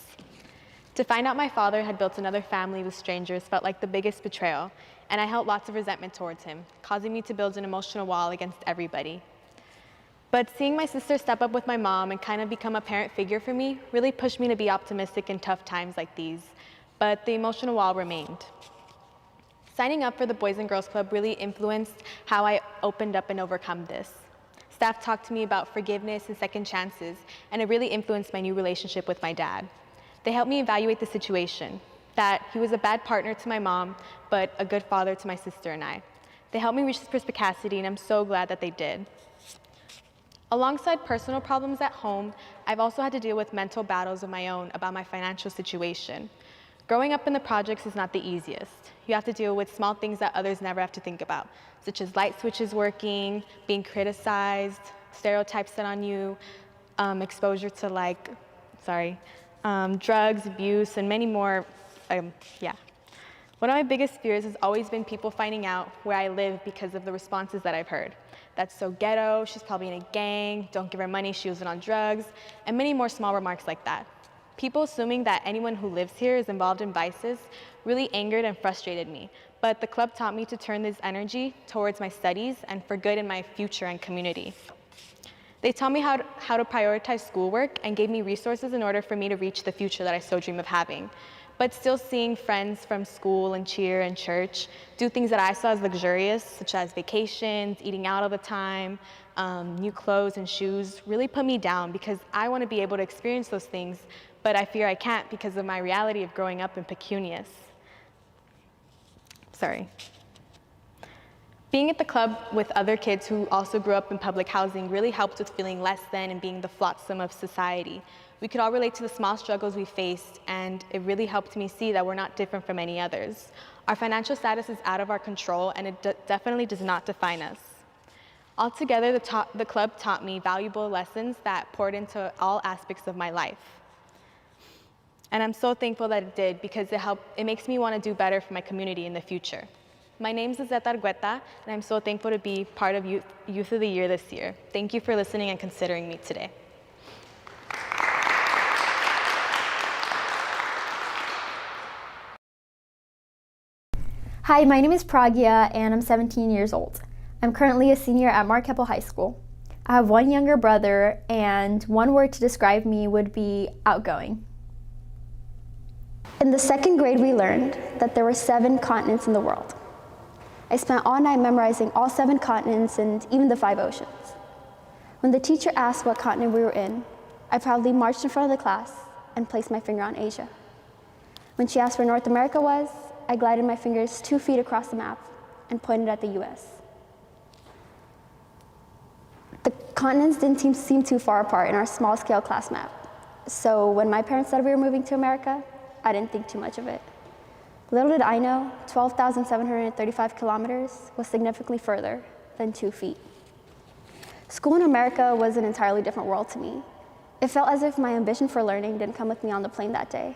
To find out my father had built another family with strangers felt like the biggest betrayal, and I held lots of resentment towards him, causing me to build an emotional wall against everybody. But seeing my sister step up with my mom and kind of become a parent figure for me really pushed me to be optimistic in tough times like these, but the emotional wall remained. Signing up for the Boys and Girls Club really influenced how I opened up and overcome this. Staff talked to me about forgiveness and second chances, and it really influenced my new relationship with my dad. They helped me evaluate the situation, that he was a bad partner to my mom, but a good father to my sister and I. They helped me reach this perspicacity, and I'm so glad that they did. Alongside personal problems at home, I've also had to deal with mental battles of my own about my financial situation. Growing up in the projects is not the easiest. You have to deal with small things that others never have to think about, such as light switches working, being criticized, stereotypes set on you, exposure to drugs, abuse, and many more, One of my biggest fears has always been people finding out where I live because of the responses that I've heard. That's so ghetto, she's probably in a gang, don't give her money, she was on drugs, and many more small remarks like that. People assuming that anyone who lives here is involved in vices really angered and frustrated me, but the club taught me to turn this energy towards my studies and for good in my future and community. They taught me how to prioritize schoolwork and gave me resources in order for me to reach the future that I so dream of having. But still seeing friends from school and cheer and church do things that I saw as luxurious, such as vacations, eating out all the time, new clothes and shoes, really put me down because I want to be able to experience those things, but I fear I can't because of my reality of growing up in pecunious. Being at the club with other kids who also grew up in public housing really helped with feeling less than and being the flotsam of society. We could all relate to the small struggles we faced, and it really helped me see that we're not different from any others. Our financial status is out of our control, and it definitely does not define us. Altogether, the club taught me valuable lessons that poured into all aspects of my life. And I'm so thankful that it did because it makes me want to do better for my community in the future. My name is Lizette Argueta, and I'm so thankful to be part of Youth of the Year this year. Thank you for listening and considering me today. Hi, my name is Pragya, and I'm 17 years old. I'm currently a senior at Mark Keppel High School. I have one younger brother, and one word to describe me would be outgoing. In the second grade, we learned that there were 7 continents in the world. I spent all night memorizing all 7 continents and even the 5 oceans. When the teacher asked what continent we were in, I proudly marched in front of the class and placed my finger on Asia. When she asked where North America was, I glided my fingers 2 feet across the map and pointed at the US. The continents didn't seem too far apart in our small-scale class map. So when my parents said we were moving to America, I didn't think too much of it. Little did I know, 12,735 kilometers was significantly further than 2 feet. School in America was an entirely different world to me. It felt as if my ambition for learning didn't come with me on the plane that day.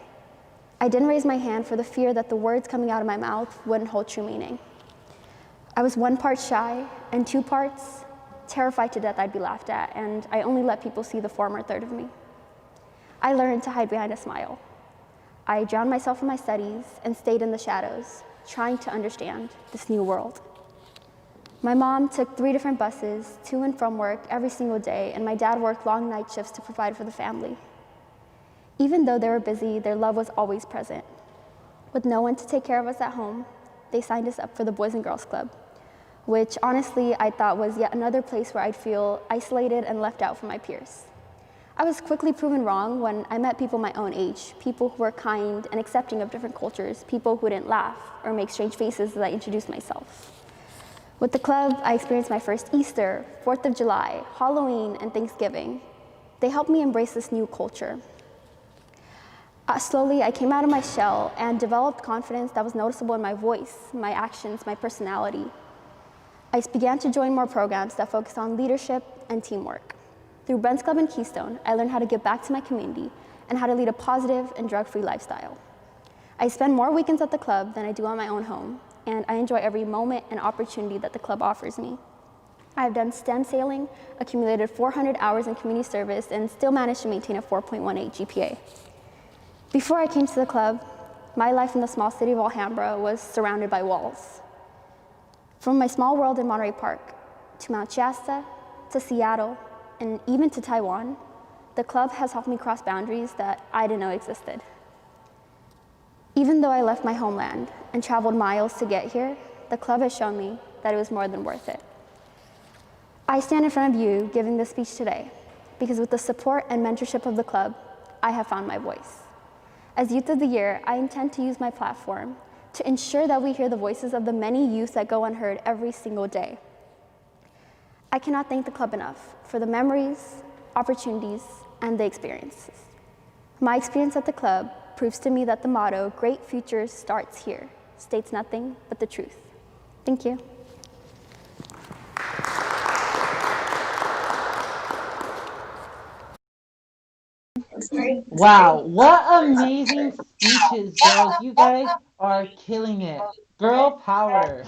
I didn't raise my hand for the fear that the words coming out of my mouth wouldn't hold true meaning. I was 1 part shy and 2 parts terrified to death I'd be laughed at, and I only let people see the former third of me. I learned to hide behind a smile. I drowned myself in my studies and stayed in the shadows, trying to understand this new world. My mom took 3 different buses to and from work every single day, and my dad worked long night shifts to provide for the family. Even though they were busy, their love was always present. With no one to take care of us at home, they signed us up for the Boys and Girls Club, which honestly I thought was yet another place where I'd feel isolated and left out from my peers. I was quickly proven wrong when I met people my own age, people who were kind and accepting of different cultures, people who didn't laugh or make strange faces as I introduced myself. With the club, I experienced my first Easter, 4th of July, Halloween, and Thanksgiving. They helped me embrace this new culture. Slowly, I came out of my shell and developed confidence that was noticeable in my voice, my actions, my personality. I began to join more programs that focused on leadership and teamwork. Through Ben's Club and Keystone, I learned how to give back to my community and how to lead a positive and drug-free lifestyle. I spend more weekends at the club than I do on my own home, and I enjoy every moment and opportunity that the club offers me. I've done STEM sailing, accumulated 400 hours in community service, and still managed to maintain a 4.18 GPA. Before I came to the club, my life in the small city of Alhambra was surrounded by walls. From my small world in Monterey Park, to Mount Shasta, to Seattle, and even to Taiwan, the club has helped me cross boundaries that I didn't know existed. Even though I left my homeland and traveled miles to get here, the club has shown me that it was more than worth it. I stand in front of you giving this speech today because with the support and mentorship of the club, I have found my voice. As Youth of the Year, I intend to use my platform to ensure that we hear the voices of the many youth that go unheard every single day. I cannot thank the club enough for the memories, opportunities, and the experiences. My experience at the club proves to me that the motto, "Great Futures Starts Here," states nothing but the truth. Thank you. Wow, what amazing speeches, girls. You guys are killing it. Girl power.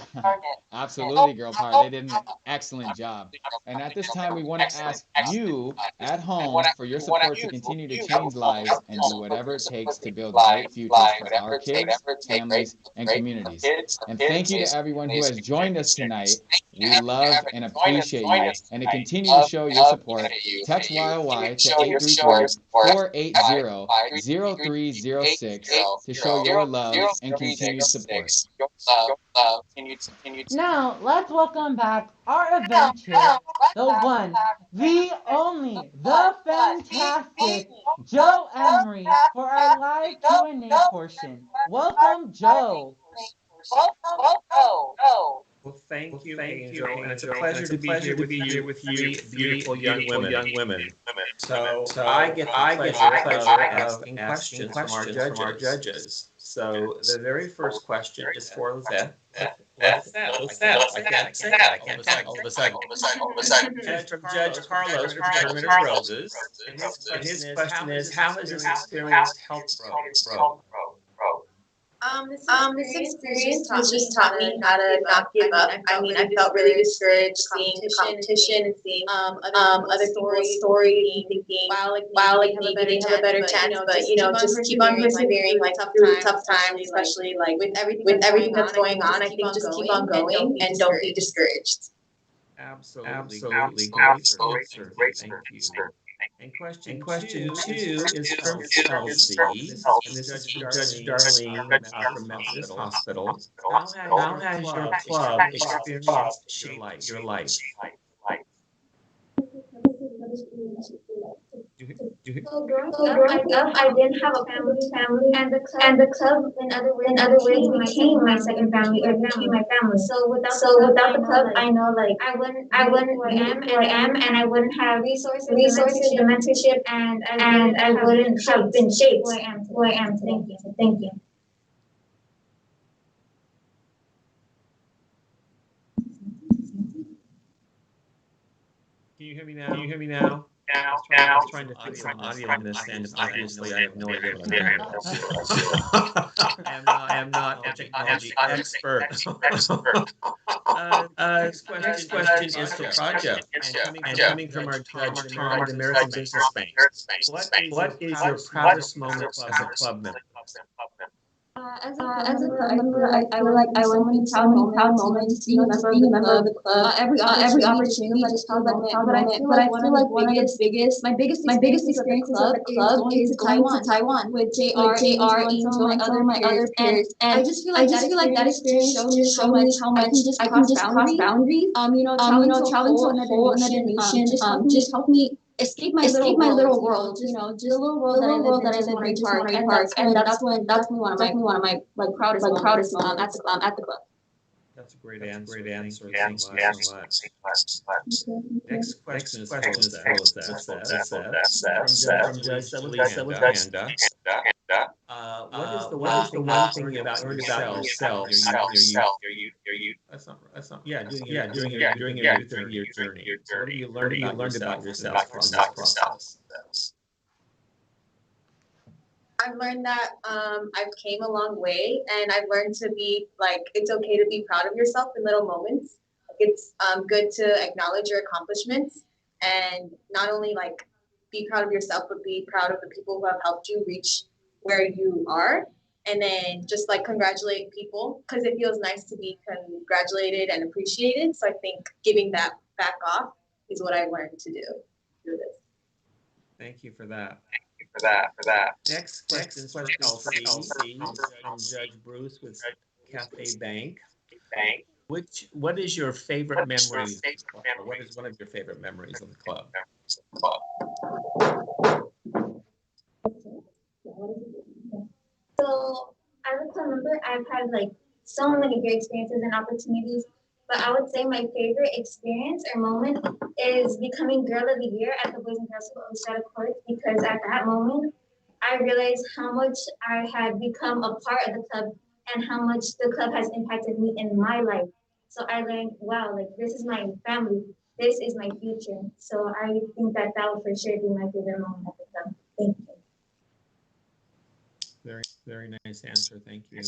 Absolutely, girl power. They did an excellent job. And at this time, we want to ask you at home for your support to continue to change lives and do whatever it takes to build great futures for our kids, families, and communities. And thank you to everyone who has joined us tonight. We love and appreciate you. And to continue to show your support, text YOY to 833-480-0306 to show your love and continued support. Now, let's welcome back our event chair, the one, the only, the fantastic Joe Emery for our live Q&A portion. Welcome, Joe. Well, thank you, Angel, and it's a pleasure to be here with you, three beautiful young women. So I get the pleasure of asking questions from our judges. So the very first question is for Lizette. Lizette, I can't say that. All of a sudden. And from Judge Carlos from Tournament of Roses, and his question is, how has this experience helped grow? This experience has just taught me how to not give up. I felt really discouraged seeing the competition and seeing other people's stories and thinking, wow, like maybe they have a better chance. But just keep on persevering, like through tough times, especially like with everything that's going on. I think just keep on going and don't be discouraged. Absolutely. Great answer. Thank you. And question two is from Chelsea, and this is for Judge Darlene from Methodist Hospital. How has your club experienced shaped your life? So growing up, I didn't have a family, and the club, in other words, became my second family, or became my family. So without the club, I know like I wouldn't be who I am, and I wouldn't have resources, the mentorship, and I wouldn't have been shaped who I am today. Thank you. Can you hear me now? Can you hear me now? I was trying to fix some audio on this end, and obviously I have no idea what I'm doing. I am not a technology expert. Next question is for Praja, and coming from our judge Tom at American Business Bank. What is your proudest moment as a club member? As a club member, I feel like I went through so many proud moments, being a member of the club. Every opportunity just feels like a proud moment. But I feel like one of the biggest experiences of the club is going to Taiwan with JR, Angel, and some of my other peers. And I just feel like that experience just showed me how much I can just cross boundaries. Traveling to a whole another nation just helped me escape my little world, just the little world that I lived in, just Monterey Park, and that's one of my like proudest moments at the club. That's a great answer. Thank you so much. Next question is from Judge Julie. What is the one thing you have learned about yourself your youth? That's not. Yeah, during your youth journey. So what have you learned about yourself from this process? I've learned that I've came a long way, and I've learned to be like, it's okay to be proud of yourself in little moments. Like, it's good to acknowledge your accomplishments, and not only like be proud of yourself, but be proud of the people who have helped you reach where you are. And then just like congratulate people, because it feels nice to be congratulated and appreciated. So I think giving that back off is what I learned to do through this. Thank you for that. Next question is for Kelsey from Judge Bruce with Cafe Bank. What is your favorite memory? What is one of your favorite memories of the club? So as a club member, I've had like so many great experiences and opportunities, but I would say my favorite experience or moment is becoming Girl of the Year at the Boys and Girls Club of Shadow Court, because at that moment, I realized how much I had become a part of the club and how much the club has impacted me in my life. So I learned, wow, like this is my family, this is my future. So I think that would for sure be my favorite moment at the club. Thank you. Very nice answer. Thank you.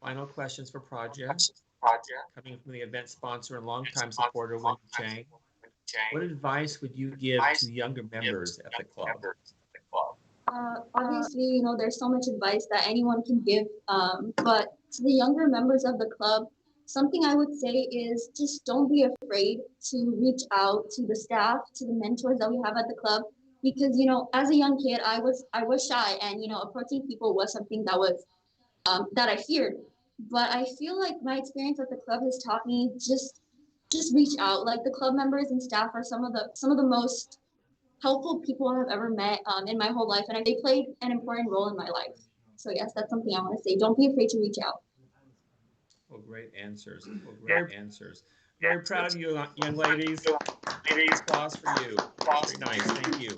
Final questions for Praja. Coming from the event sponsor and longtime supporter, Wendy Chang. What advice would you give to younger members at the club? Obviously, there's so much advice that anyone can give, but to the younger members of the club, something I would say is just don't be afraid to reach out to the staff, to the mentors that we have at the club, because as a young kid, I was shy, and approaching people was something that was that I feared. But I feel like my experience at the club has taught me just reach out. Like the club members and staff are some of the most helpful people I've ever met in my whole life, and they played an important role in my life. So yes, that's something I want to say. Don't be afraid to reach out. Well, great answers. Very proud of you, young ladies. Applause for you. Very nice. Thank you.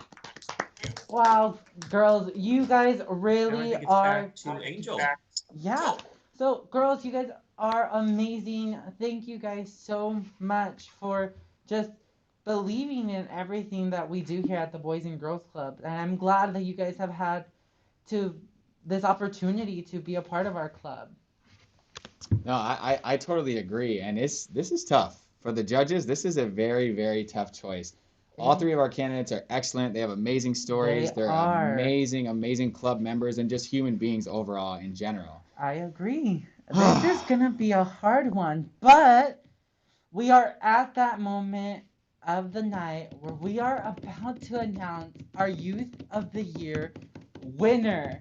Wow, girls, you guys really are. Back to Angel. Yeah. So, girls, you guys are amazing. Thank you guys so much for just believing in everything that we do here at the Boys and Girls Club. And I'm glad that you guys have had this opportunity to be a part of our club. No, I totally agree. And this is tough. For the judges, this is a very, very tough choice. All three of our candidates are excellent. They have amazing stories. They're amazing club members and just human beings overall in general. I agree. This is going to be a hard one, but we are at that moment of the night where we are about to announce our Youth of the Year winner.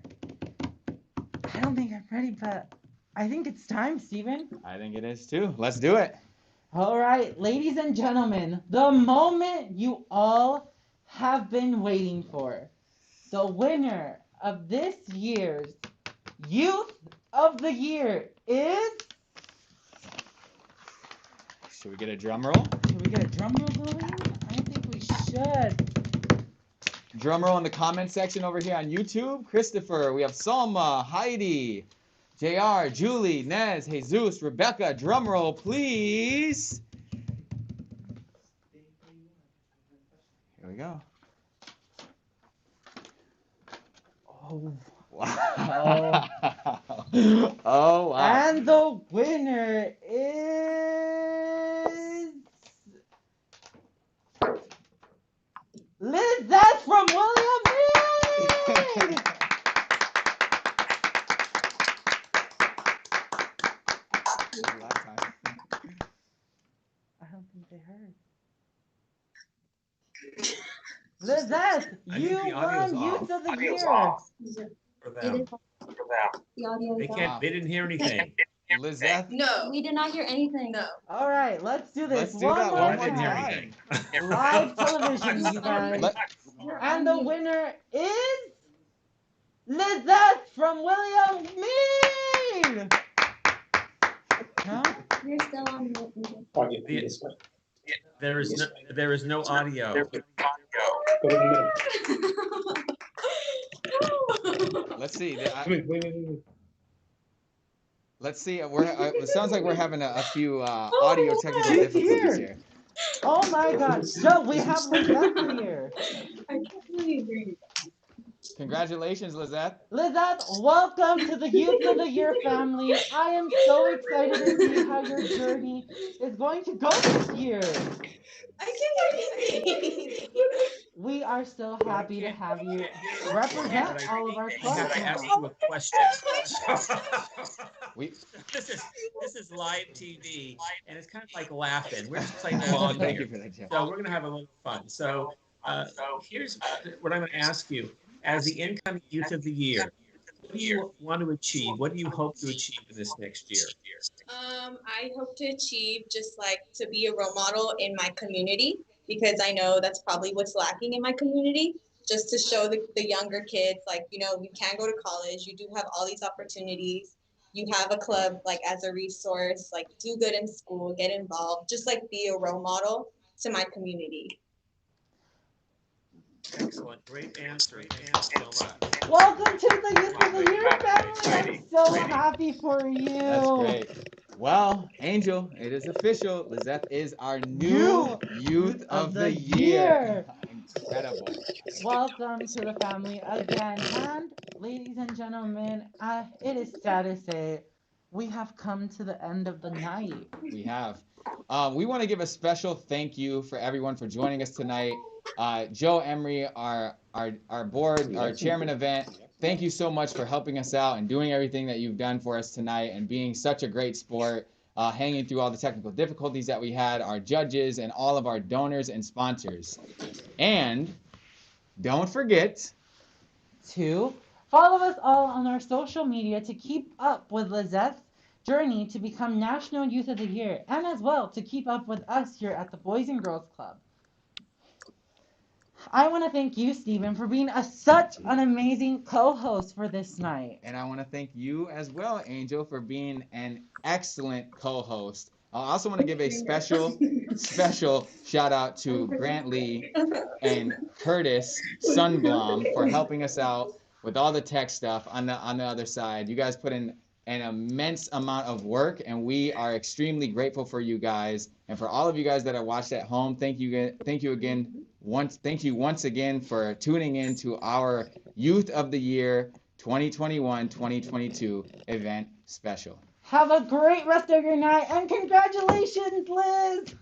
I don't think I'm ready, but I think it's time, Steven. I think it is too. Let's do it. All right, ladies and gentlemen, the moment you all have been waiting for. The winner of this year's Youth of the Year is... Should we get a drum roll? Should we get a drum roll going? I think we should. Drum roll in the comment section over here on YouTube. Christopher, we have Salma, Heidi, JR, Julie, Nez, Jesus, Rebecca. Drum roll, please. we go. Oh, wow. Oh, wow. And the winner is Lizette from William Mead! I don't think they heard. Lizette, you won Youth of the Year. For them. The audio They is can't. off. They didn't hear anything. Lizette. No. We did not hear anything. No. All right, let's do this Let's do that one more time. time. Live television, you guys. And the winner is Lizette from William Mead. No? You're still on mute. There is no audio. Let's see. Let's see. It sounds like we're having a few audio technical She's difficulties here. here. Oh my God. So we have Lizette here. I can't believe it. Congratulations, Lizette. Lizette, welcome to the Youth of the Year family. I am so excited to see how your journey is going to go this year. I can't believe it. We are so happy to have you represent all of our I clubs have to now. ask you a question. This is live TV, and it's kind of like laughing. We're just playing along Thank here. you for that, Jeff. So we're going to have a little fun. So here's what I'm going to ask you. As the incoming Youth of the Year, what do you want to achieve? What do you hope to achieve in this next year? I hope to achieve just like to be a role model in my community because I know that's probably what's lacking in my community. Just to show the younger kids, like, you know, you can go to college, you do have all these opportunities. You have a club like as a resource, like do good in school, get involved, just like be a role model to my community. Excellent. Great answer. Thank you so much. Welcome to the Youth of the Year family. I'm so happy for you. That's great. Well, Angel, it is official. Lizette is our new Youth of the Year. Incredible. Welcome to the family again. And ladies and gentlemen, it is sad to say we have come to the end of the night. We have. We want to give a special thank you for everyone for joining us tonight. Joe Emery, our board, our chairman event, thank you so much for helping us out and doing everything that you've done for us tonight and being such a great sport, hanging through all the technical difficulties that we had, our judges, and all of our donors and sponsors. And don't forget to follow us all on our social media to keep up with Lizette's journey to become National Youth of the Year, and as well to keep up with us here at the Boys and Girls Club. I want to thank you, Stephen, for being such an amazing co-host for this night. And I want to thank you as well, Angel, for being an excellent co-host. I also want to give a special shout out to Grant Lee and Curtis Sunblom for helping us out with all the tech stuff on the other side. You guys put in an immense amount of work, and we are extremely grateful for you guys. And for all of you guys that are watched at home, thank you once again for tuning in to our Youth of the Year 2021-2022 event special. Have a great rest of your night, and congratulations, Liz!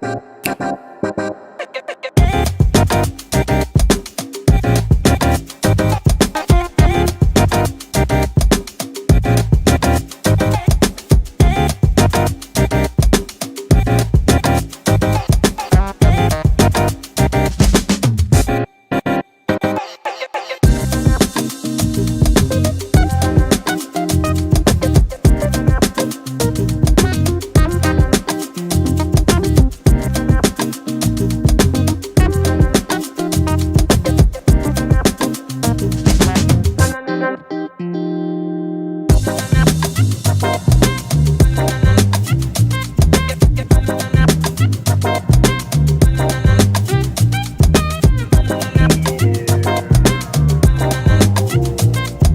Bye.